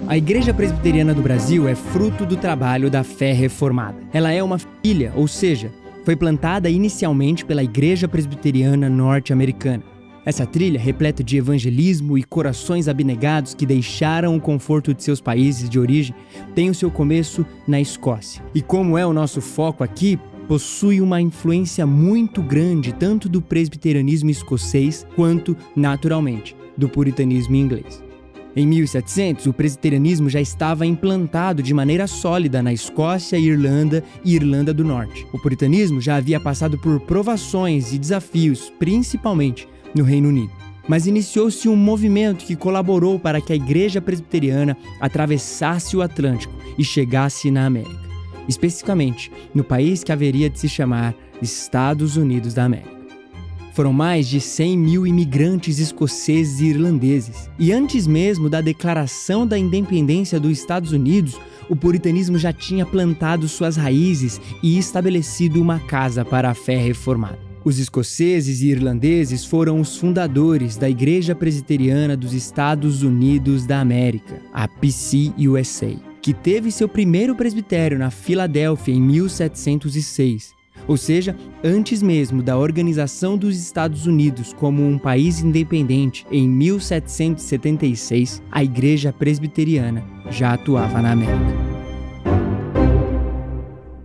A Igreja Presbiteriana do Brasil é fruto do trabalho da fé reformada. Ela é uma filha, ou seja, foi plantada inicialmente pela Igreja Presbiteriana norte-americana. Essa trilha, repleta de evangelismo e corações abnegados que deixaram o conforto de seus países de origem, tem o seu começo na Escócia. E como é o nosso foco aqui, possui uma influência muito grande tanto do presbiterianismo escocês quanto, naturalmente, do puritanismo inglês. Em 1700, o presbiterianismo já estava implantado de maneira sólida na Escócia, Irlanda e Irlanda do Norte. O puritanismo já havia passado por provações e desafios, principalmente no Reino Unido. Mas iniciou-se um movimento que colaborou para que a Igreja Presbiteriana atravessasse o Atlântico e chegasse na América, especificamente no país que haveria de se chamar Estados Unidos da América. Foram mais de 100 mil imigrantes escoceses e irlandeses. E antes mesmo da declaração da independência dos Estados Unidos, o puritanismo já tinha plantado suas raízes e estabelecido uma casa para a fé reformada. Os escoceses e irlandeses foram os fundadores da Igreja Presbiteriana dos Estados Unidos da América, a PCUSA, que teve seu primeiro presbitério na Filadélfia em 1706. Ou seja, antes mesmo da organização dos Estados Unidos como um país independente em 1776, a Igreja Presbiteriana já atuava na América.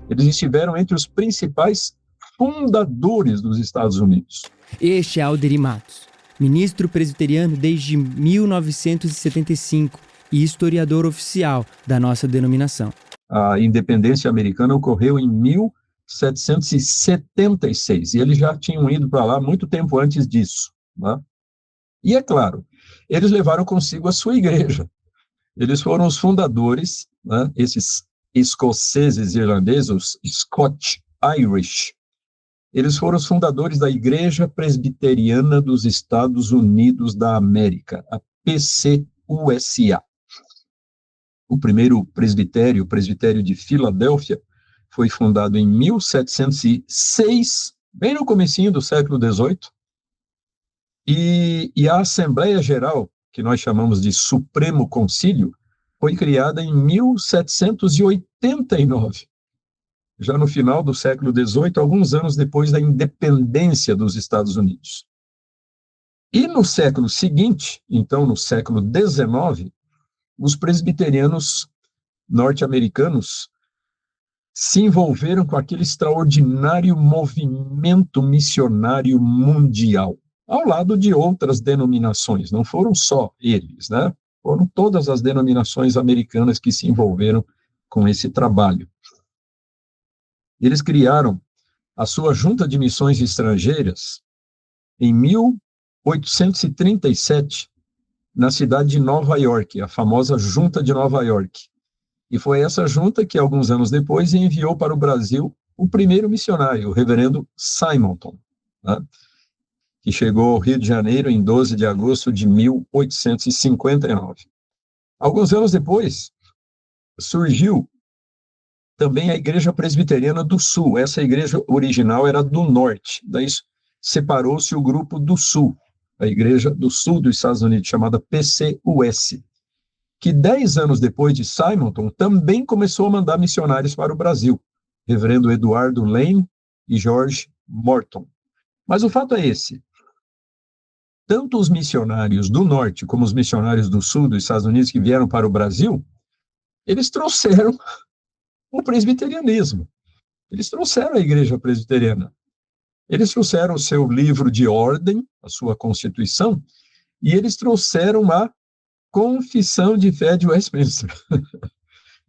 Eles estiveram entre os principais fundadores dos Estados Unidos. Este é Alderi Matos, ministro presbiteriano desde 1975 e historiador oficial da nossa denominação. A independência americana ocorreu em 1776, e eles já tinham ido para lá muito tempo antes disso, né? E é claro, eles levaram consigo a sua igreja. Eles foram os fundadores, né, esses escoceses e irlandeses, os Scotch Irish, eles foram os fundadores da Igreja Presbiteriana dos Estados Unidos da América, a PCUSA. O primeiro presbitério, o presbitério de Filadélfia, foi fundado em 1706, bem no comecinho do século XVIII, e a Assembleia Geral, que nós chamamos de Supremo Concílio, foi criada em 1789, já no final do século XVIII, alguns anos depois da independência dos Estados Unidos. E no século seguinte, então no século XIX, os presbiterianos norte-americanos se envolveram com aquele extraordinário movimento missionário mundial, ao lado de outras denominações. Não foram só eles, né? Foram todas as denominações americanas que se envolveram com esse trabalho. Eles criaram a sua Junta de Missões Estrangeiras em 1837, na cidade de Nova York, a famosa Junta de Nova York. E foi essa junta que, alguns anos depois, enviou para o Brasil o primeiro missionário, o reverendo Simonton, né, que chegou ao Rio de Janeiro em 12 de agosto de 1859. Alguns anos depois, surgiu também a Igreja Presbiteriana do Sul. Essa igreja original era do Norte, daí separou-se o grupo do Sul, a Igreja do Sul dos Estados Unidos, chamada PCUS, que 10 anos depois de Simonton, também começou a mandar missionários para o Brasil, reverendo Eduardo Lane e George Morton. Mas o fato é esse: tanto os missionários do Norte como os missionários do Sul dos Estados Unidos que vieram para o Brasil, eles trouxeram o presbiterianismo, eles trouxeram a Igreja Presbiteriana, eles trouxeram o seu livro de ordem, a sua Constituição, e eles trouxeram a Confissão de Fé de Westminster.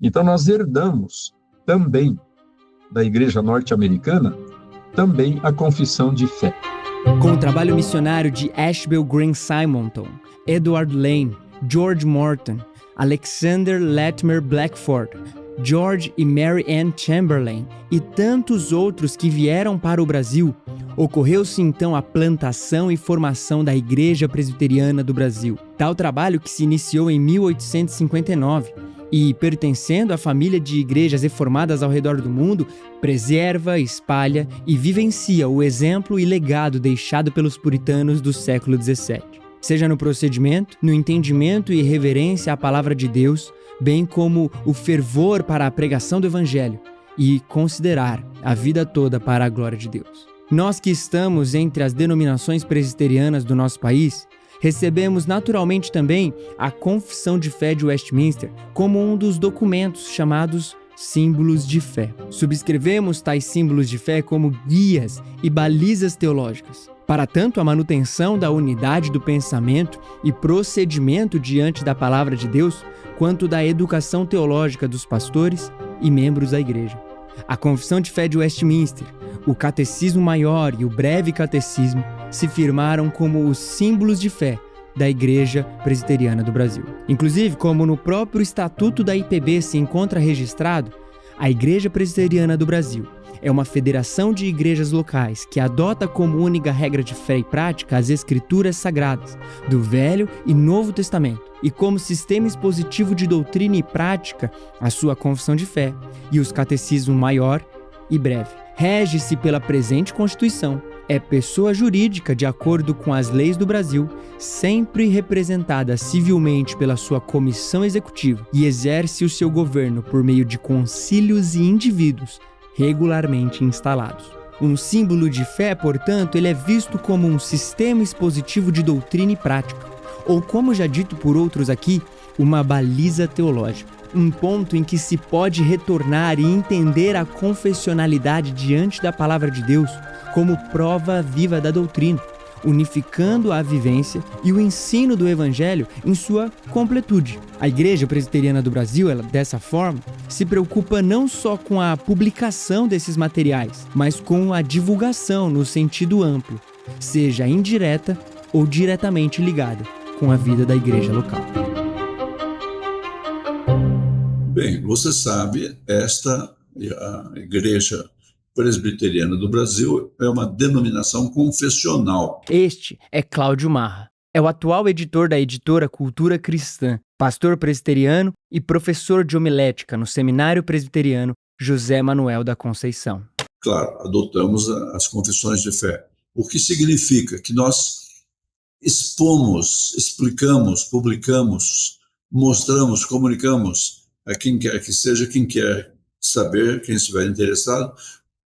Então, nós herdamos também da Igreja Norte-Americana também a Confissão de Fé. Com o trabalho missionário de Ashbel Green Simonton, Edward Lane, George Morton, Alexander Latimer Blackford, George e Mary Ann Chamberlain e tantos outros que vieram para o Brasil, ocorreu-se então a plantação e formação da Igreja Presbiteriana do Brasil. Tal trabalho que se iniciou em 1859 e, pertencendo à família de igrejas reformadas ao redor do mundo, preserva, espalha e vivencia o exemplo e legado deixado pelos puritanos do século XVII. seja no procedimento, no entendimento e reverência à palavra de Deus, bem como o fervor para a pregação do Evangelho e considerar a vida toda para a glória de Deus. Nós que estamos entre as denominações presbiterianas do nosso país, recebemos naturalmente também a Confissão de Fé de Westminster como um dos documentos chamados símbolos de fé. Subscrevemos tais símbolos de fé como guias e balizas teológicas, para tanto a manutenção da unidade do pensamento e procedimento diante da palavra de Deus, quanto da educação teológica dos pastores e membros da igreja. A Confissão de Fé de Westminster, o Catecismo Maior e o Breve Catecismo se firmaram como os símbolos de fé da Igreja Presbiteriana do Brasil. Inclusive, como no próprio Estatuto da IPB se encontra registrado, a Igreja Presbiteriana do Brasil é uma federação de igrejas locais que adota como única regra de fé e prática as Escrituras Sagradas do Velho e Novo Testamento e como sistema expositivo de doutrina e prática a sua Confissão de Fé e os Catecismo Maior e Breve. Rege-se pela presente Constituição, é pessoa jurídica de acordo com as leis do Brasil, sempre representada civilmente pela sua comissão executiva e exerce o seu governo por meio de concílios e indivíduos regularmente instalados. Um símbolo de fé, portanto, ele é visto como um sistema expositivo de doutrina e prática, ou como já dito por outros aqui, uma baliza teológica. Um ponto em que se pode retornar e entender a confessionalidade diante da palavra de Deus como prova viva da doutrina, unificando a vivência e o ensino do Evangelho em sua completude. A Igreja Presbiteriana do Brasil, ela, dessa forma, se preocupa não só com a publicação desses materiais, mas com a divulgação no sentido amplo, seja indireta ou diretamente ligada com a vida da igreja local. Bem, você sabe, a Igreja Presbiteriana do Brasil é uma denominação confessional. Este é Cláudio Marra. É o atual editor da editora Cultura Cristã, pastor presbiteriano e professor de homilética no Seminário Presbiteriano José Manuel da Conceição. Claro, adotamos as confissões de fé, o que significa que nós expomos, explicamos, publicamos, mostramos, comunicamos a quem quer que seja, quem quer saber, quem estiver interessado,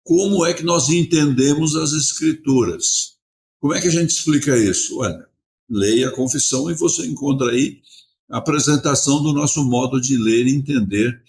como é que nós entendemos as Escrituras. Como é que a gente explica isso? Olha, leia a confissão e você encontra aí a apresentação do nosso modo de ler e entender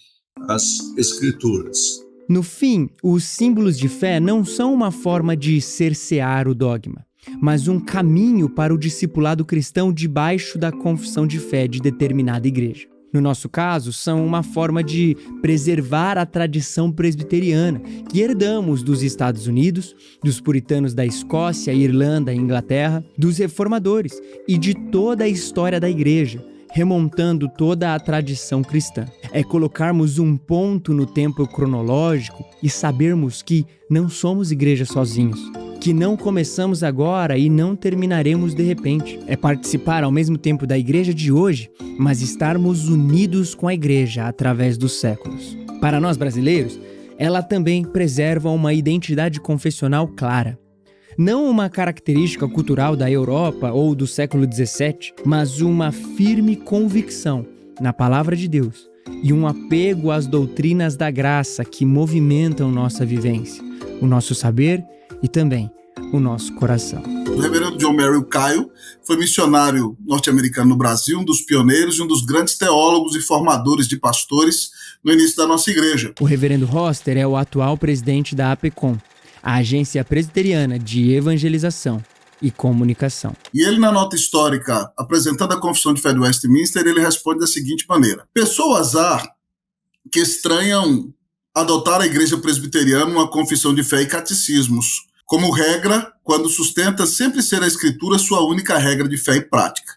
as Escrituras. No fim, os símbolos de fé não são uma forma de cercear o dogma, mas um caminho para o discipulado cristão debaixo da confissão de fé de determinada igreja. No nosso caso, são uma forma de preservar a tradição presbiteriana que herdamos dos Estados Unidos, dos puritanos da Escócia, Irlanda e Inglaterra, dos reformadores e de toda a história da igreja, remontando toda a tradição cristã. É colocarmos um ponto no tempo cronológico e sabermos que não somos igreja sozinhos, que não começamos agora e não terminaremos de repente. É participar ao mesmo tempo da igreja de hoje, mas estarmos unidos com a igreja através dos séculos. Para nós brasileiros, ela também preserva uma identidade confessional clara. Não uma característica cultural da Europa ou do século XVII, mas uma firme convicção na palavra de Deus e um apego às doutrinas da graça que movimentam nossa vivência, o nosso saber e também o nosso coração. O reverendo John Merrill Caio foi missionário norte-americano no Brasil, um dos pioneiros e um dos grandes teólogos e formadores de pastores no início da nossa igreja. O reverendo Roster é o atual presidente da APECOM, a Agência Presbiteriana de Evangelização e Comunicação. E ele, na nota histórica, apresentando a Confissão de Fé de Westminster, ele responde da seguinte maneira: pessoas há que estranham adotar a igreja presbiteriana uma confissão de fé e catecismos como regra, quando sustenta sempre ser a Escritura sua única regra de fé e prática.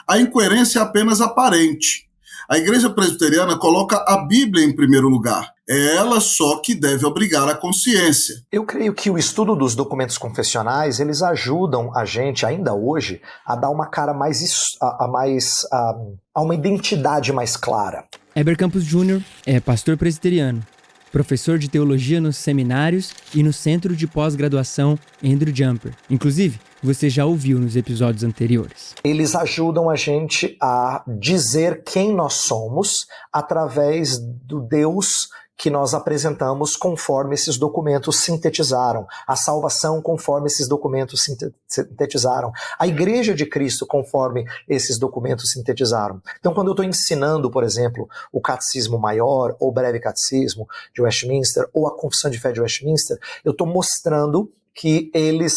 A incoerência é apenas aparente. A igreja presbiteriana coloca a Bíblia em primeiro lugar. É ela só que deve obrigar a consciência. Eu creio que o estudo dos documentos confessionais, eles ajudam a gente, ainda hoje, a dar uma cara a uma identidade mais clara. Heber Campos Jr. é pastor presbiteriano, professor de teologia nos seminários e no Centro de Pós-Graduação Andrew Jumper. Inclusive, você já ouviu nos episódios anteriores. Eles ajudam a gente a dizer quem nós somos através do Deus que nós apresentamos conforme esses documentos sintetizaram, a salvação conforme esses documentos sintetizaram, a Igreja de Cristo conforme esses documentos sintetizaram. Então, quando eu estou ensinando, por exemplo, o Catecismo Maior ou o Breve Catecismo de Westminster ou a Confissão de Fé de Westminster, eu estou mostrando que eles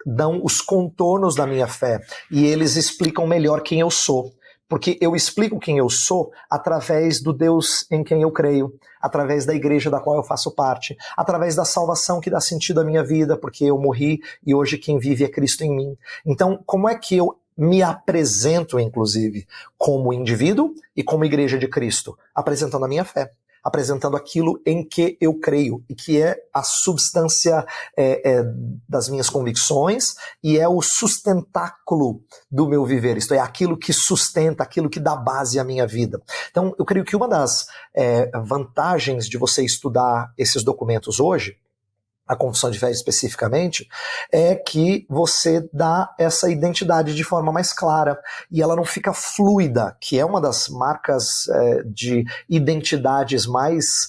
dão os contornos da minha fé e eles explicam melhor quem eu sou. Porque eu explico quem eu sou através do Deus em quem eu creio, através da igreja da qual eu faço parte, através da salvação que dá sentido à minha vida, porque eu morri e hoje quem vive é Cristo em mim. Então, como é que eu me apresento, inclusive, como indivíduo e como igreja de Cristo? Apresentando a minha fé, apresentando aquilo em que eu creio e que é a substância das minhas convicções e é o sustentáculo do meu viver, isto é, aquilo que sustenta, aquilo que dá base à minha vida. Então, eu creio que uma das vantagens de você estudar esses documentos hoje, a Confissão de Fé especificamente, é que você dá essa identidade de forma mais clara e ela não fica fluida, que é uma das marcas de identidades mais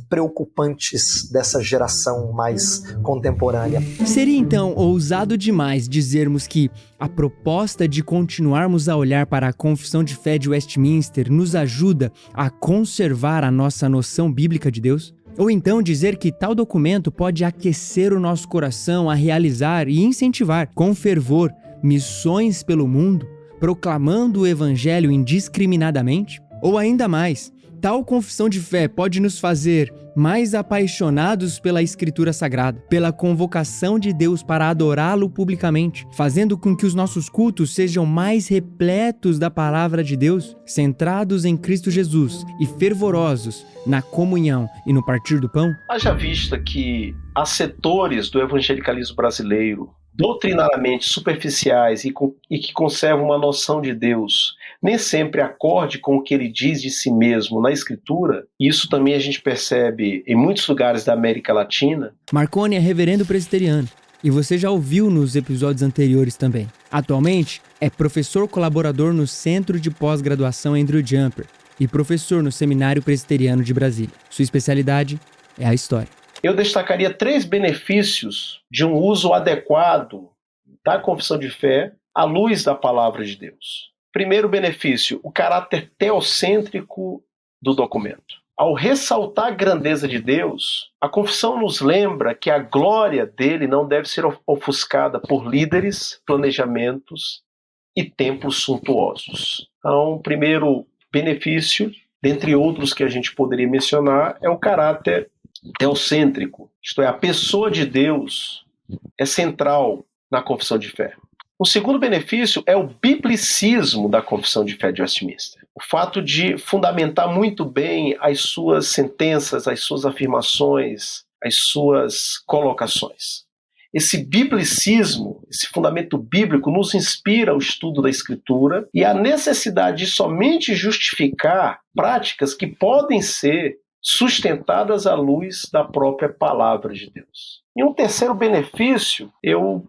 preocupantes dessa geração mais contemporânea. Seria então ousado demais dizermos que a proposta de continuarmos a olhar para a Confissão de Fé de Westminster nos ajuda a conservar a nossa noção bíblica de Deus? Ou então dizer que tal documento pode aquecer o nosso coração a realizar e incentivar com fervor missões pelo mundo, proclamando o evangelho indiscriminadamente? Ou ainda mais, tal confissão de fé pode nos fazer mais apaixonados pela Escritura Sagrada, pela convocação de Deus para adorá-lo publicamente, fazendo com que os nossos cultos sejam mais repletos da palavra de Deus, centrados em Cristo Jesus e fervorosos na comunhão e no partir do pão? Haja vista que há setores do evangelicalismo brasileiro doutrinariamente superficiais e que conservam uma noção de Deus nem sempre acorde com o que ele diz de si mesmo na Escritura. Isso também a gente percebe em muitos lugares da América Latina. Marconi é reverendo presbiteriano e você já ouviu nos episódios anteriores também. Atualmente é professor colaborador no Centro de Pós-Graduação Andrew Jumper e professor no Seminário Presbiteriano de Brasília. Sua especialidade é a história. Eu destacaria 3 benefícios de um uso adequado da confissão de fé à luz da palavra de Deus. Primeiro benefício, o caráter teocêntrico do documento. Ao ressaltar a grandeza de Deus, a confissão nos lembra que a glória dele não deve ser ofuscada por líderes, planejamentos e templos suntuosos. Então, o primeiro benefício, dentre outros que a gente poderia mencionar, é o caráter teocêntrico, isto é, a pessoa de Deus é central na confissão de fé. O segundo benefício é o biblicismo da Confissão de Fé de Westminster. O fato de fundamentar muito bem as suas sentenças, as suas afirmações, as suas colocações. Esse biblicismo, esse fundamento bíblico, nos inspira ao estudo da Escritura e a necessidade de somente justificar práticas que podem ser sustentadas à luz da própria palavra de Deus. E um terceiro benefício, eu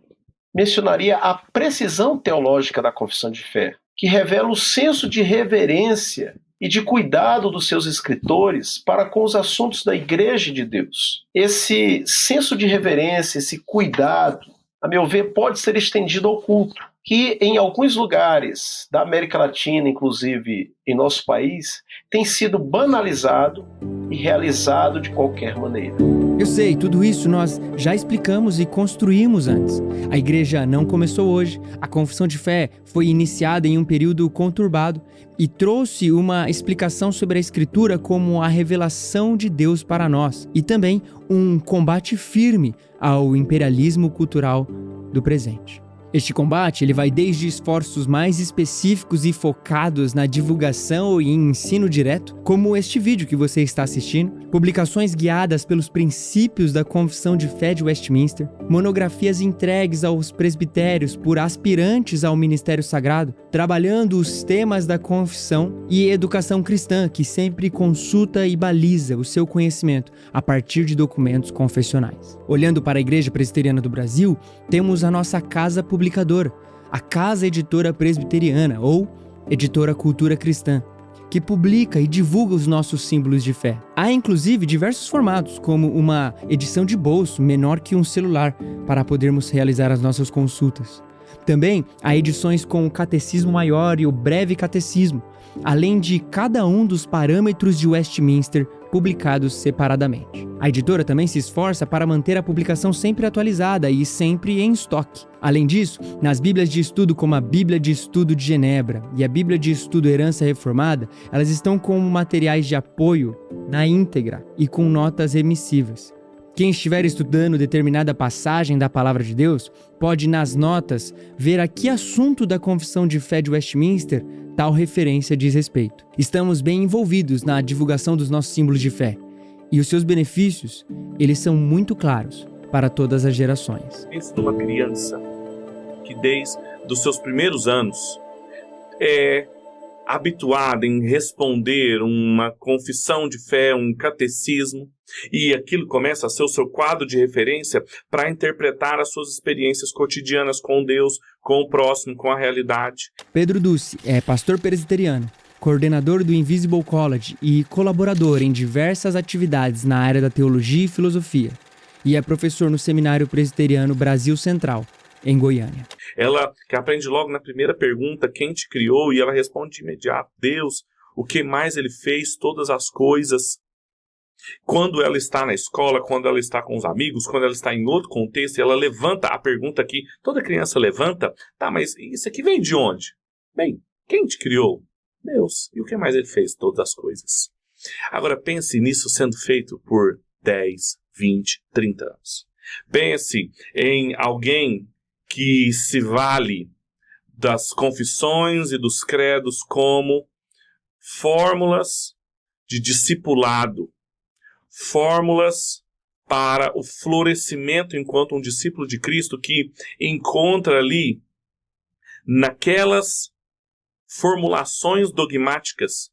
mencionaria a precisão teológica da confissão de fé, que revela o senso de reverência e de cuidado dos seus escritores para com os assuntos da Igreja de Deus. Esse senso de reverência, esse cuidado, a meu ver, pode ser estendido ao culto, que em alguns lugares da América Latina, inclusive em nosso país, tem sido banalizado e realizado de qualquer maneira. Eu sei, tudo isso nós já explicamos e construímos antes. A igreja não começou hoje, a confissão de fé foi iniciada em um período conturbado e trouxe uma explicação sobre a Escritura como a revelação de Deus para nós e também um combate firme ao imperialismo cultural do presente. Este combate ele vai desde esforços mais específicos e focados na divulgação e ensino direto, como este vídeo que você está assistindo, publicações guiadas pelos princípios da Confissão de Fé de Westminster, monografias entregues aos presbitérios por aspirantes ao ministério sagrado, trabalhando os temas da confissão e educação cristã, que sempre consulta e baliza o seu conhecimento a partir de documentos confessionais. Olhando para a Igreja Presbiteriana do Brasil, temos a nossa casa publicadora, a Casa Editora Presbiteriana, ou Editora Cultura Cristã, que publica e divulga os nossos símbolos de fé. Há inclusive diversos formatos, como uma edição de bolso menor que um celular, para podermos realizar as nossas consultas. Também há edições com o Catecismo Maior e o Breve Catecismo, além de cada um dos parâmetros de Westminster publicados separadamente. A editora também se esforça para manter a publicação sempre atualizada e sempre em estoque. Além disso, nas Bíblias de Estudo como a Bíblia de Estudo de Genebra e a Bíblia de Estudo Herança Reformada, elas estão com materiais de apoio na íntegra e com notas remissivas. Quem estiver estudando determinada passagem da Palavra de Deus pode, nas notas, ver a que assunto da Confissão de Fé de Westminster tal referência diz respeito. Estamos bem envolvidos na divulgação dos nossos símbolos de fé. E os seus benefícios, eles são muito claros para todas as gerações. Pense numa criança que desde os seus primeiros anos é habituada em responder uma confissão de fé, um catecismo, e aquilo começa a ser o seu quadro de referência para interpretar as suas experiências cotidianas com Deus, com o próximo, com a realidade. Pedro Ducci é pastor presbiteriano, coordenador do Invisible College e colaborador em diversas atividades na área da teologia e filosofia, e é professor no Seminário Presbiteriano Brasil Central, em Goiânia. Ela que aprende logo na primeira pergunta quem te criou, e ela responde de imediato: Deus. O que mais ele fez? Todas as coisas. Quando ela está na escola, quando ela está com os amigos, quando ela está em outro contexto, ela levanta a pergunta que toda criança levanta: tá, mas isso aqui vem de onde? Bem, quem te criou? Deus. E o que mais ele fez? Todas as coisas. Agora pense nisso sendo feito por 10, 20, 30 anos. Pense em alguém que se vale das confissões e dos credos como fórmulas de discipulado, fórmulas para o florescimento enquanto um discípulo de Cristo que encontra ali, naquelas formulações dogmáticas,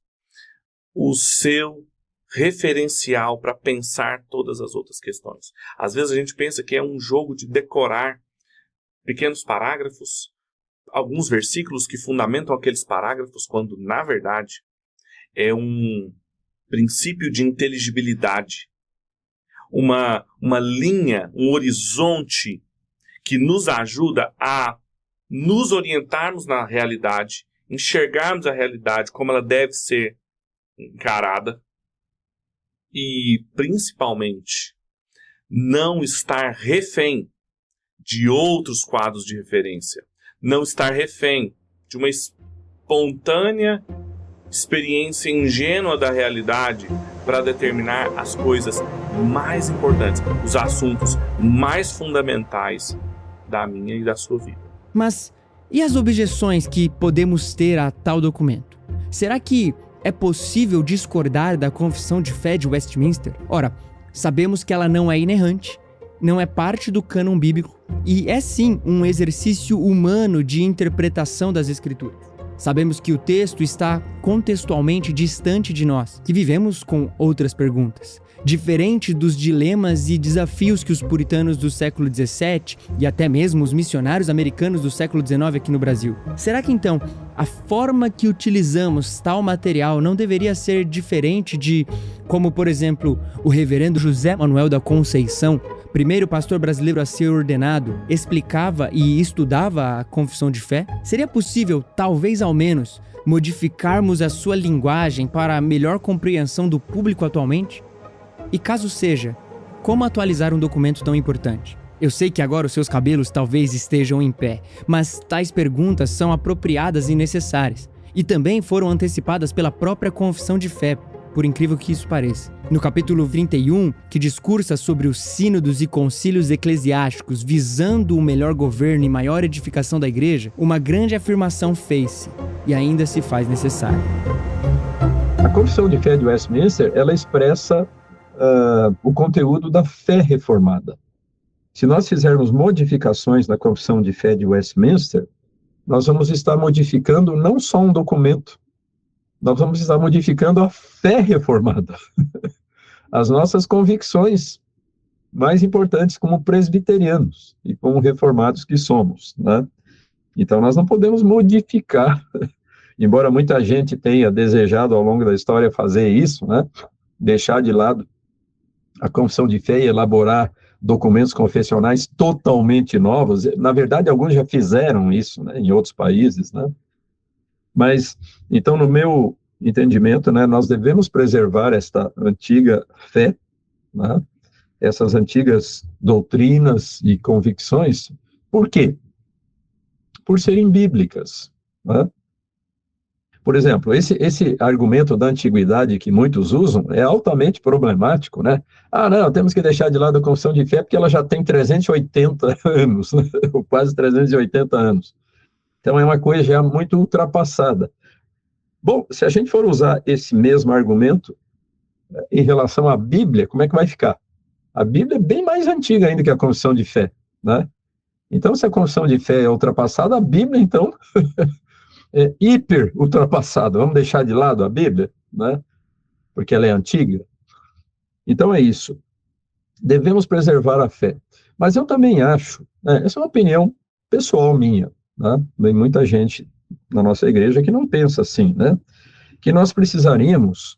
o seu referencial para pensar todas as outras questões. Às vezes a gente pensa que é um jogo de decorar pequenos parágrafos, alguns versículos que fundamentam aqueles parágrafos, quando, na verdade, é um princípio de inteligibilidade, uma linha, um horizonte que nos ajuda a nos orientarmos na realidade, enxergarmos a realidade como ela deve ser encarada e, principalmente, não estar refém de outros quadros de referência, não estar refém de uma espontânea experiência ingênua da realidade para determinar as coisas mais importantes, os assuntos mais fundamentais da minha e da sua vida. Mas e as objeções que podemos ter a tal documento? Será que é possível discordar da Confissão de Fé de Westminster? Ora, sabemos que ela não é inerrante, não é parte do cânon bíblico e é sim um exercício humano de interpretação das Escrituras. Sabemos que o texto está contextualmente distante de nós, que vivemos com outras perguntas. Diferente dos dilemas e desafios que os puritanos do século XVII e até mesmo os missionários americanos do século XIX aqui no Brasil. Será que então a forma que utilizamos tal material não deveria ser diferente de como, por exemplo, o reverendo José Manuel da Conceição, primeiro pastor brasileiro a ser ordenado, explicava e estudava a Confissão de Fé? Seria possível, talvez ao menos, modificarmos a sua linguagem para a melhor compreensão do público atualmente? E caso seja, como atualizar um documento tão importante? Eu sei que agora os seus cabelos talvez estejam em pé, mas tais perguntas são apropriadas e necessárias, e também foram antecipadas pela própria Confissão de Fé, por incrível que isso pareça. No capítulo 31, que discursa sobre os sínodos e concílios eclesiásticos visando o melhor governo e maior edificação da igreja, uma grande afirmação fez-se e ainda se faz necessária. A Confissão de Fé de Westminster, ela expressa o conteúdo da fé reformada. Se nós fizermos modificações na Confissão de Fé de Westminster, nós vamos estar modificando não só um documento, nós vamos estar modificando a fé reformada. As nossas convicções mais importantes como presbiterianos e como reformados que somos, né? Então, nós não podemos modificar, embora muita gente tenha desejado ao longo da história fazer isso, né? Deixar de lado a confissão de fé e elaborar documentos confessionais totalmente novos. Na verdade, alguns já fizeram isso, né, em outros países, né? Mas, então, no meu entendimento, né, nós devemos preservar esta antiga fé, né, essas antigas doutrinas e convicções. Por quê? Por serem bíblicas, né? Por exemplo, esse argumento da antiguidade que muitos usam é altamente problemático, né? Ah, não, temos que deixar de lado a confissão de fé porque ela já tem 380 anos, né? Ou quase 380 anos. Então, é uma coisa já muito ultrapassada. Bom, se a gente for usar esse mesmo argumento em relação à Bíblia, como é que vai ficar? A Bíblia é bem mais antiga ainda que a confissão de fé, né? Então, se a confissão de fé é ultrapassada, a Bíblia, então... é hiper ultrapassada. Vamos deixar de lado a Bíblia, né? Porque ela é antiga. Então é isso. Devemos preservar a fé. Mas eu também acho, né, essa é uma opinião pessoal minha, né? Tem muita gente na nossa igreja que não pensa assim, né? Que nós precisaríamos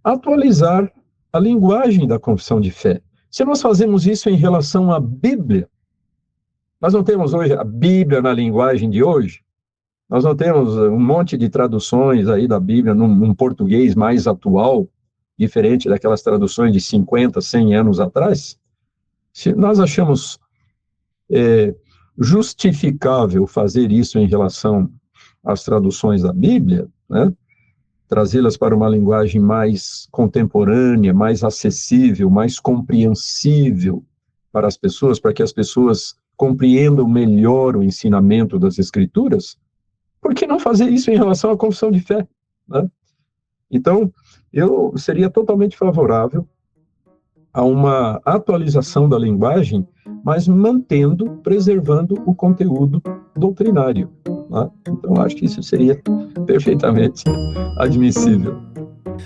atualizar a linguagem da confissão de fé. Se nós fazemos isso em relação à Bíblia, nós não temos hoje a Bíblia na linguagem de hoje. Nós não temos um monte de traduções aí da Bíblia num português mais atual, diferente daquelas traduções de 50, 100 anos atrás. Se nós achamos justificável fazer isso em relação às traduções da Bíblia, né? Trazê-las para uma linguagem mais contemporânea, mais acessível, mais compreensível para as pessoas, para que as pessoas compreendam melhor o ensinamento das Escrituras, por que não fazer isso em relação à confissão de fé, né? Então, eu seria totalmente favorável a uma atualização da linguagem, mas preservando o conteúdo doutrinário, né? Então, acho que isso seria perfeitamente admissível.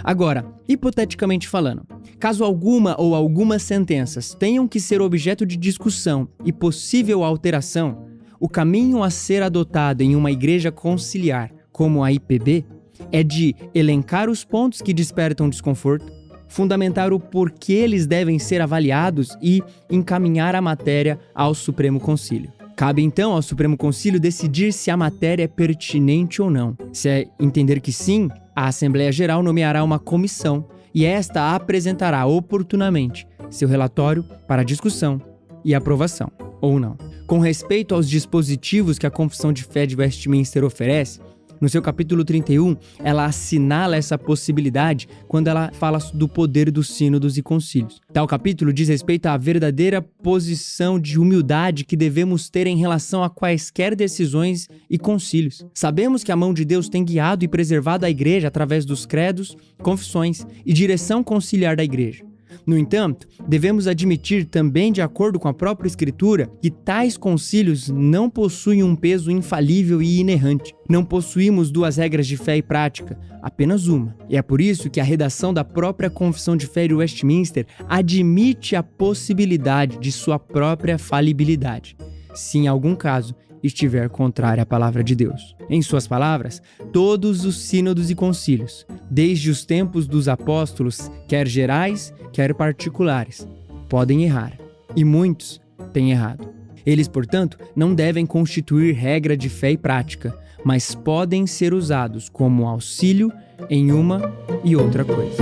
Agora, hipoteticamente falando, caso alguma ou algumas sentenças tenham que ser objeto de discussão e possível alteração, o caminho a ser adotado em uma igreja conciliar, como a IPB, é de elencar os pontos que despertam desconforto, fundamentar o porquê eles devem ser avaliados e encaminhar a matéria ao Supremo Concílio. Cabe então ao Supremo Concílio decidir se a matéria é pertinente ou não. Se entender que sim, a Assembleia Geral nomeará uma comissão e esta apresentará oportunamente seu relatório para discussão e aprovação, ou não. Com respeito aos dispositivos que a Confissão de Fé de Westminster oferece, no seu capítulo 31, ela assinala essa possibilidade quando ela fala do poder dos sínodos e concílios. Tal capítulo diz respeito à verdadeira posição de humildade que devemos ter em relação a quaisquer decisões e concílios. Sabemos que a mão de Deus tem guiado e preservado a igreja através dos credos, confissões e direção conciliar da igreja. No entanto, devemos admitir também, de acordo com a própria Escritura, que tais concílios não possuem um peso infalível e inerrante. Não possuímos duas regras de fé e prática, apenas uma. E é por isso que a redação da própria Confissão de Fé de Westminster admite a possibilidade de sua própria falibilidade, se em algum caso estiver contrária à palavra de Deus. Em suas palavras, todos os sínodos e concílios, desde os tempos dos apóstolos, quer gerais, quer particulares, podem errar, e muitos têm errado. Eles, portanto, não devem constituir regra de fé e prática, mas podem ser usados como auxílio em uma e outra coisa.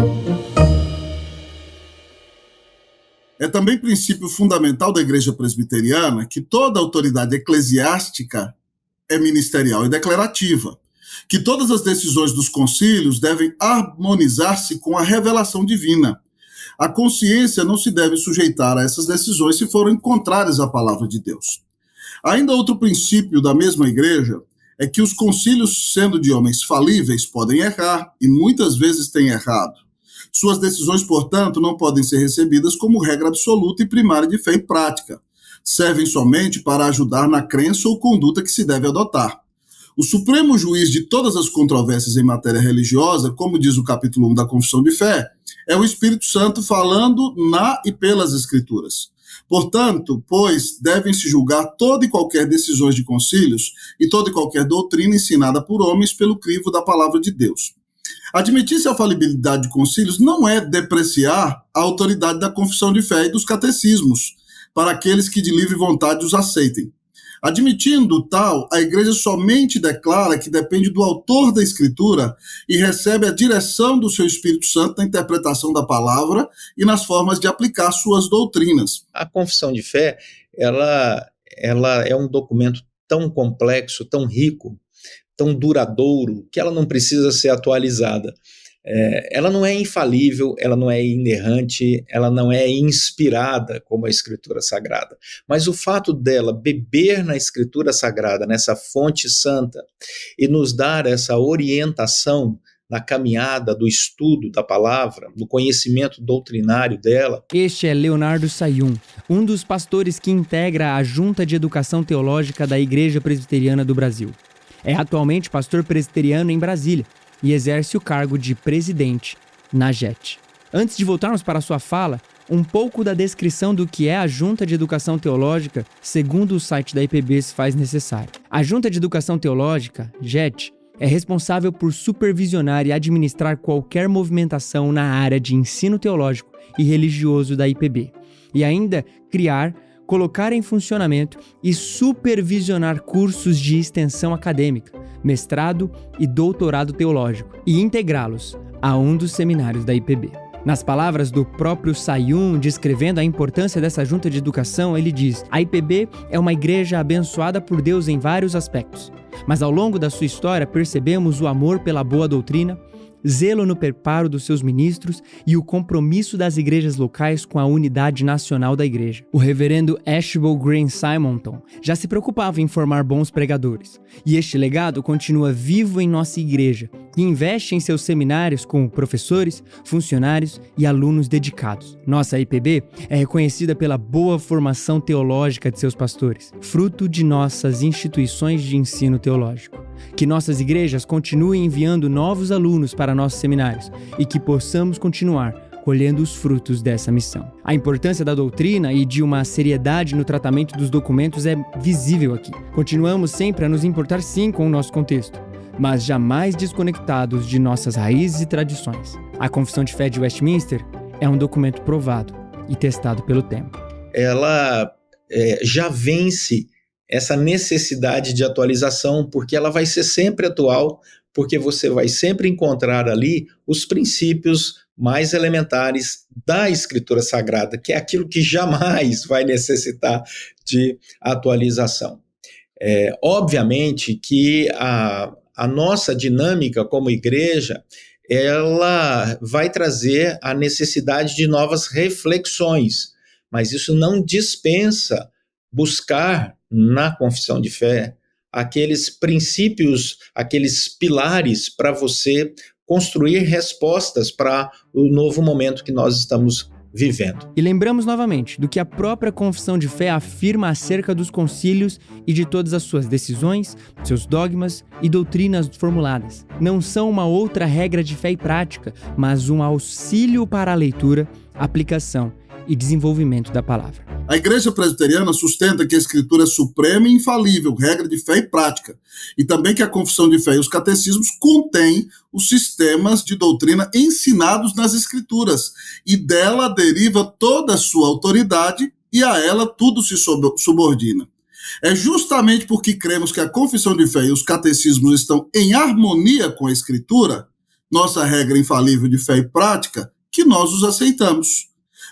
É também princípio fundamental da Igreja Presbiteriana que toda autoridade eclesiástica é ministerial e declarativa. que todas as decisões dos concílios devem harmonizar-se com a revelação divina. A consciência não se deve sujeitar a essas decisões se forem contrárias à palavra de Deus. Ainda outro princípio da mesma igreja é que os concílios, sendo de homens falíveis, podem errar e muitas vezes têm errado. Suas decisões, portanto, não podem ser recebidas como regra absoluta e primária de fé e prática. Servem somente para ajudar na crença ou conduta que se deve adotar. O supremo juiz de todas as controvérsias em matéria religiosa, como diz o capítulo 1 da Confissão de Fé, é o Espírito Santo falando na e pelas Escrituras. Portanto, pois, devem-se julgar toda e qualquer decisões de concílios e toda e qualquer doutrina ensinada por homens pelo crivo da palavra de Deus. Admitir-se a falibilidade de concílios não é depreciar a autoridade da confissão de fé e dos catecismos, para aqueles que de livre vontade os aceitem. Admitindo tal, a Igreja somente declara que depende do autor da Escritura e recebe a direção do seu Espírito Santo na interpretação da palavra e nas formas de aplicar suas doutrinas. A confissão de fé, ela é um documento tão complexo, tão rico, tão duradouro, que ela não precisa ser atualizada. Ela não é infalível, ela não é inerrante, ela não é inspirada como a Escritura Sagrada. Mas o fato dela beber na Escritura Sagrada, nessa fonte santa, e nos dar essa orientação na caminhada do estudo da palavra, do conhecimento doutrinário dela. Este é Leonardo Sayun, um dos pastores que integra a Junta de Educação Teológica da Igreja Presbiteriana do Brasil. É atualmente pastor presbiteriano em Brasília e exerce o cargo de presidente na JET. Antes de voltarmos para a sua fala, um pouco da descrição do que é a Junta de Educação Teológica, segundo o site da IPB, se faz necessário. A Junta de Educação Teológica, JET, é responsável por supervisionar e administrar qualquer movimentação na área de ensino teológico e religioso da IPB, e ainda criar, colocar em funcionamento e supervisionar cursos de extensão acadêmica, mestrado e doutorado teológico, e integrá-los a um dos seminários da IPB. Nas palavras do próprio Sayun, descrevendo a importância dessa junta de educação, ele diz: a IPB é uma igreja abençoada por Deus em vários aspectos, mas ao longo da sua história percebemos o amor pela boa doutrina, zelo no preparo dos seus ministros e o compromisso das igrejas locais com a unidade nacional da igreja. O reverendo Ashbel Green Simonton já se preocupava em formar bons pregadores, e este legado continua vivo em nossa igreja, que investe em seus seminários com professores, funcionários e alunos dedicados. Nossa IPB é reconhecida pela boa formação teológica de seus pastores, fruto de nossas instituições de ensino teológico. Que nossas igrejas continuem enviando novos alunos para nossos seminários e que possamos continuar colhendo os frutos dessa missão. A importância da doutrina e de uma seriedade no tratamento dos documentos é visível aqui. Continuamos sempre a nos importar sim com o nosso contexto, mas jamais desconectados de nossas raízes e tradições. A Confissão de Fé de Westminster é um documento provado e testado pelo tempo. Ela já vence essa necessidade de atualização, porque ela vai ser sempre atual, porque você vai sempre encontrar ali os princípios mais elementares da Escritura Sagrada, que é aquilo que jamais vai necessitar de atualização. Obviamente que a nossa dinâmica como igreja, ela vai trazer a necessidade de novas reflexões, mas isso não dispensa buscar na confissão de fé aqueles princípios, aqueles pilares para você construir respostas para o novo momento que nós estamos vivendo. E lembramos novamente do que a própria confissão de fé afirma acerca dos concílios e de todas as suas decisões, seus dogmas e doutrinas formuladas. Não são uma outra regra de fé e prática, mas um auxílio para a leitura, aplicação e desenvolvimento da palavra. A Igreja Presbiteriana sustenta que a Escritura é suprema e infalível, regra de fé e prática, e também que a confissão de fé e os catecismos contêm os sistemas de doutrina ensinados nas Escrituras, e dela deriva toda a sua autoridade, e a ela tudo se subordina. É justamente porque cremos que a confissão de fé e os catecismos estão em harmonia com a Escritura, nossa regra infalível de fé e prática, que nós os aceitamos.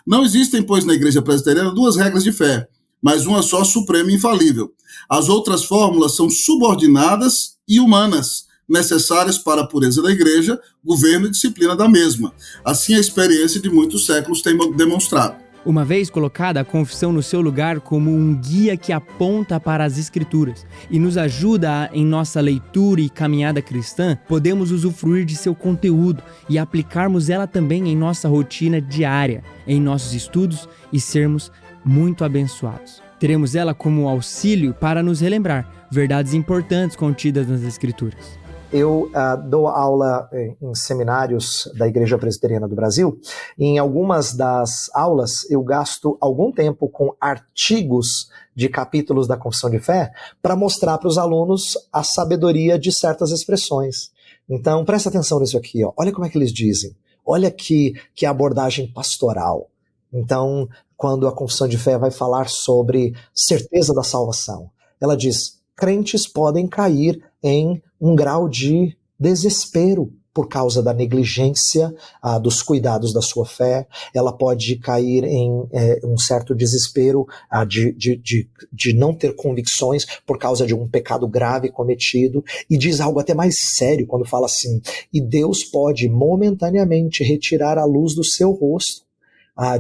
Não existem, pois, na Igreja Presbiteriana duas regras de fé, mas uma só suprema e infalível. As outras fórmulas são subordinadas e humanas, necessárias para a pureza da igreja, governo e disciplina da mesma. Assim, a experiência de muitos séculos tem demonstrado. Uma vez colocada a confissão no seu lugar como um guia que aponta para as Escrituras e nos ajuda em nossa leitura e caminhada cristã, podemos usufruir de seu conteúdo e aplicarmos ela também em nossa rotina diária, em nossos estudos e sermos muito abençoados. Teremos ela como auxílio para nos relembrar verdades importantes contidas nas Escrituras. Eu dou aula em seminários da Igreja Presbiteriana do Brasil, e em algumas das aulas eu gasto algum tempo com artigos de capítulos da Confissão de Fé para mostrar para os alunos a sabedoria de certas expressões. Então, presta atenção nisso aqui, ó. Olha como é que eles dizem. Olha que abordagem pastoral. Então, quando a Confissão de Fé vai falar sobre certeza da salvação, ela diz: crentes podem cair em um grau de desespero por causa da negligência dos cuidados da sua fé. Ela pode cair em um certo desespero de não ter convicções por causa de um pecado grave cometido, e diz algo até mais sério quando fala assim: e Deus pode momentaneamente retirar a luz do seu rosto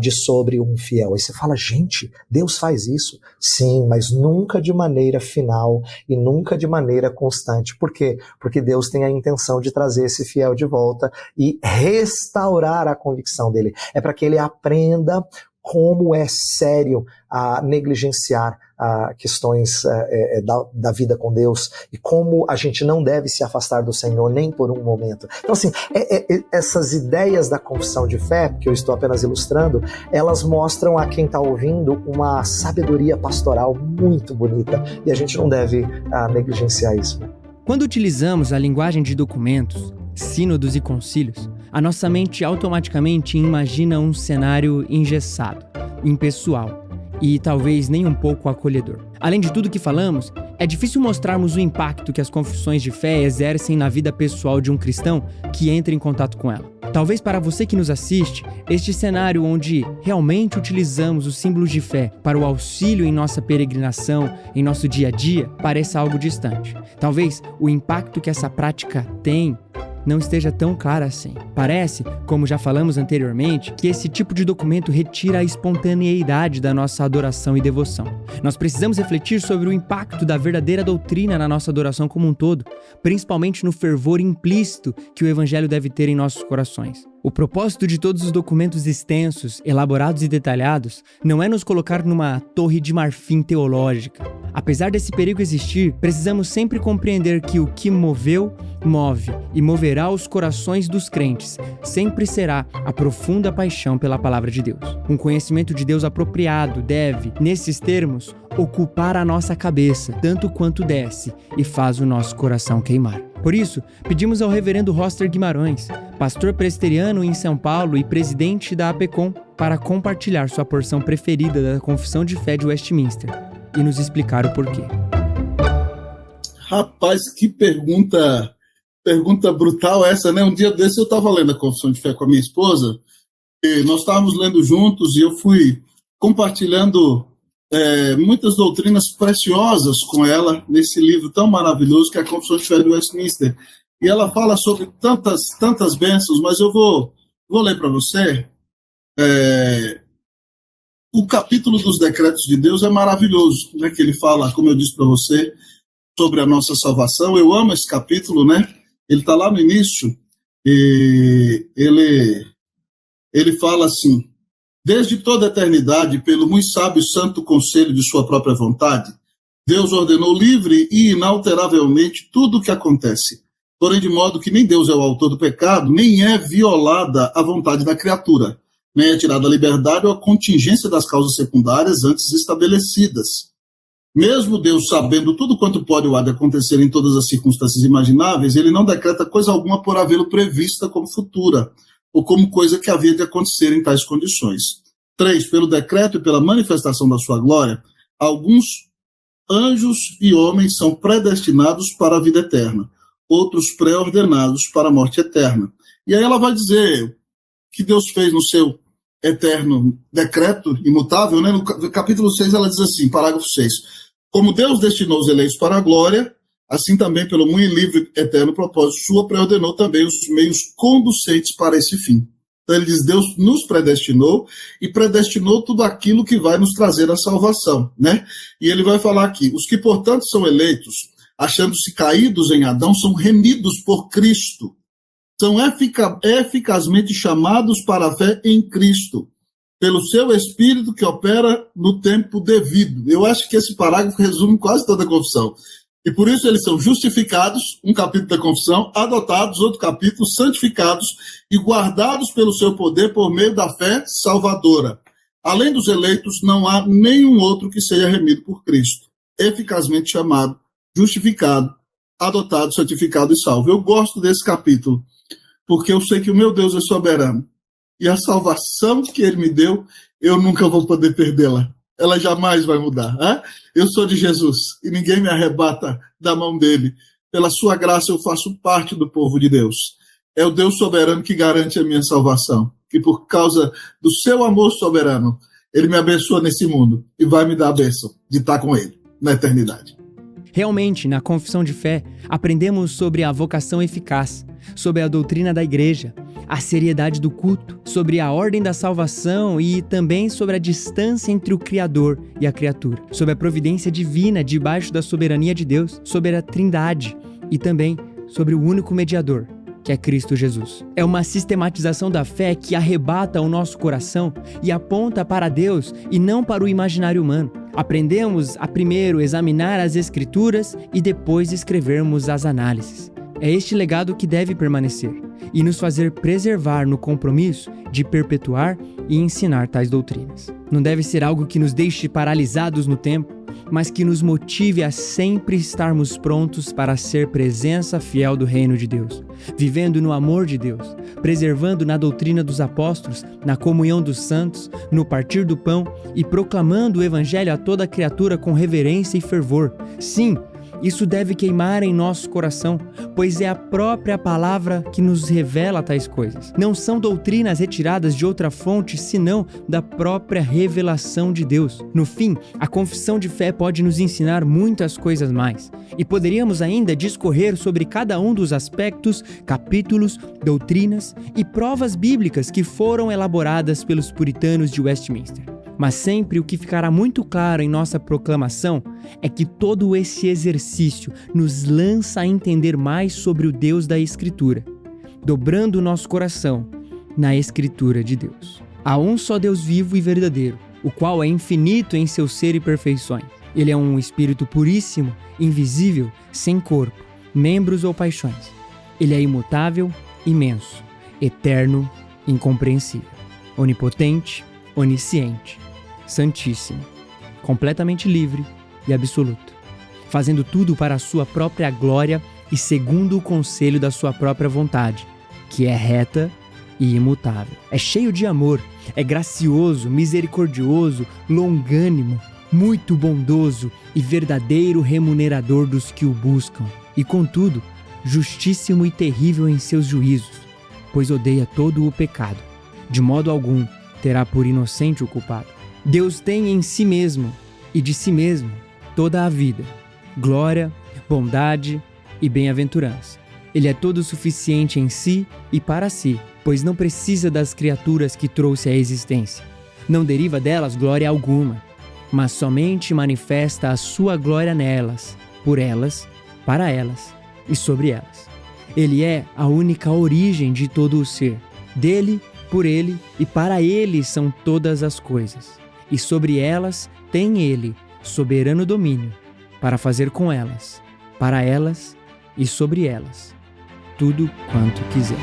de sobre um fiel. Aí você fala: gente, Deus faz isso? Sim, mas nunca de maneira final e nunca de maneira constante. Por quê? Porque Deus tem a intenção de trazer esse fiel de volta e restaurar a convicção dele. É para que ele aprenda como é sério negligenciar questões da vida com Deus, e como a gente não deve se afastar do Senhor nem por um momento. Então, assim, essas ideias da confissão de fé, que eu estou apenas ilustrando, elas mostram a quem está ouvindo uma sabedoria pastoral muito bonita, e a gente não deve negligenciar isso. Quando utilizamos a linguagem de documentos, sínodos e concílios, a nossa mente automaticamente imagina um cenário engessado, impessoal e talvez nem um pouco acolhedor. Além de tudo que falamos, é difícil mostrarmos o impacto que as confissões de fé exercem na vida pessoal de um cristão que entra em contato com ela. Talvez para você que nos assiste, este cenário onde realmente utilizamos os símbolos de fé para o auxílio em nossa peregrinação, em nosso dia a dia, pareça algo distante. Talvez o impacto que essa prática tem não esteja tão clara assim. Parece, como já falamos anteriormente, que esse tipo de documento retira a espontaneidade da nossa adoração e devoção. Nós precisamos refletir sobre o impacto da verdadeira doutrina na nossa adoração como um todo, principalmente no fervor implícito que o Evangelho deve ter em nossos corações. O propósito de todos os documentos extensos, elaborados e detalhados não é nos colocar numa torre de marfim teológica. Apesar desse perigo existir, precisamos sempre compreender que o que moveu, move e moverá os corações dos crentes sempre será a profunda paixão pela palavra de Deus. Um conhecimento de Deus apropriado deve, nesses termos, ocupar a nossa cabeça, tanto quanto desce e faz o nosso coração queimar. Por isso, pedimos ao reverendo Roster Guimarães, pastor presbiteriano em São Paulo e presidente da APECOM, para compartilhar sua porção preferida da Confissão de Fé de Westminster e nos explicar o porquê. Rapaz, que pergunta brutal essa, né? Um dia desse eu estava lendo a Confissão de Fé com a minha esposa, e nós estávamos lendo juntos e eu fui compartilhando muitas doutrinas preciosas com ela nesse livro tão maravilhoso que é a Confissão de Fé de Westminster. E ela fala sobre tantas bênçãos, mas eu vou ler para você. O capítulo dos decretos de Deus é maravilhoso, né? Que ele fala, como eu disse para você, sobre a nossa salvação. Eu amo esse capítulo, né? Ele está lá no início e ele fala assim: desde toda a eternidade, pelo muito sábio e santo conselho de sua própria vontade, Deus ordenou livre e inalteravelmente tudo o que acontece. Porém, de modo que nem Deus é o autor do pecado, nem é violada a vontade da criatura, nem é tirada a liberdade ou a contingência das causas secundárias antes estabelecidas. Mesmo Deus sabendo tudo quanto pode ou há de acontecer em todas as circunstâncias imagináveis, ele não decreta coisa alguma por havê-lo prevista como futura, ou como coisa que havia de acontecer em tais condições. 3. Pelo decreto e pela manifestação da sua glória, alguns anjos e homens são predestinados para a vida eterna, outros pré-ordenados para a morte eterna. E aí ela vai dizer que Deus fez no seu eterno decreto imutável, né? No capítulo 6 ela diz assim, parágrafo 6, como Deus destinou os eleitos para a glória, Assim também, pelo muito livre eterno propósito sua, preordenou também os meios conducentes para esse fim. Então ele diz, Deus nos predestinou e predestinou tudo aquilo que vai nos trazer a salvação, né? E ele vai falar aqui, os que, portanto, são eleitos, achando-se caídos em Adão, são remidos por Cristo. São eficazmente chamados para a fé em Cristo, pelo seu Espírito que opera no tempo devido. Eu acho que esse parágrafo resume quase toda a confissão. E por isso eles são justificados, um capítulo da confissão, adotados, outro capítulo, santificados e guardados pelo seu poder por meio da fé salvadora. Além dos eleitos, não há nenhum outro que seja remido por Cristo, eficazmente chamado, justificado, adotado, santificado e salvo. Eu gosto desse capítulo, porque eu sei que o meu Deus é soberano. E a salvação que ele me deu, eu nunca vou poder perdê-la. Ela jamais vai mudar. Hein? Eu sou de Jesus e ninguém me arrebata da mão dele. Pela sua graça eu faço parte do povo de Deus. É o Deus soberano que garante a minha salvação. Que por causa do seu amor soberano, ele me abençoa nesse mundo e vai me dar a bênção de estar com ele na eternidade. Realmente, na confissão de fé, aprendemos sobre a vocação eficaz, sobre a doutrina da igreja, a seriedade do culto, sobre a ordem da salvação e também sobre a distância entre o Criador e a criatura, sobre a providência divina debaixo da soberania de Deus, sobre a Trindade e também sobre o único mediador, que é Cristo Jesus. É uma sistematização da fé que arrebata o nosso coração e aponta para Deus e não para o imaginário humano. Aprendemos a primeiro examinar as Escrituras e depois escrevermos as análises. É este legado que deve permanecer e nos fazer preservar no compromisso de perpetuar e ensinar tais doutrinas. Não deve ser algo que nos deixe paralisados no tempo, mas que nos motive a sempre estarmos prontos para ser presença fiel do reino de Deus, vivendo no amor de Deus, preservando na doutrina dos apóstolos, na comunhão dos santos, no partir do pão e proclamando o evangelho a toda criatura com reverência e fervor. Sim, isso deve queimar em nosso coração, pois é a própria palavra que nos revela tais coisas. Não são doutrinas retiradas de outra fonte, senão da própria revelação de Deus. No fim, a confissão de fé pode nos ensinar muitas coisas mais. E poderíamos ainda discorrer sobre cada um dos aspectos, capítulos, doutrinas e provas bíblicas que foram elaboradas pelos puritanos de Westminster. Mas sempre o que ficará muito claro em nossa proclamação é que todo esse exercício nos lança a entender mais sobre o Deus da Escritura, dobrando o nosso coração na Escritura de Deus. Há um só Deus vivo e verdadeiro, o qual é infinito em seu ser e perfeições. Ele é um Espírito puríssimo, invisível, sem corpo, membros ou paixões. Ele é imutável, imenso, eterno, incompreensível, onipotente, onisciente, santíssimo, completamente livre e absoluto, fazendo tudo para a sua própria glória e segundo o conselho da sua própria vontade, que é reta e imutável. É cheio de amor, é gracioso, misericordioso, longânimo, muito bondoso e verdadeiro remunerador dos que o buscam, e contudo, justíssimo e terrível em seus juízos, pois odeia todo o pecado. De modo algum terá por inocente o culpado. Deus tem em si mesmo e de si mesmo toda a vida, glória, bondade e bem-aventurança. Ele é todo suficiente em si e para si, pois não precisa das criaturas que trouxe à existência. Não deriva delas glória alguma, mas somente manifesta a sua glória nelas, por elas, para elas e sobre elas. Ele é a única origem de todo o ser. Dele, por ele e para ele são todas as coisas. E sobre elas tem ele soberano domínio, para fazer com elas, para elas e sobre elas, tudo quanto quiser.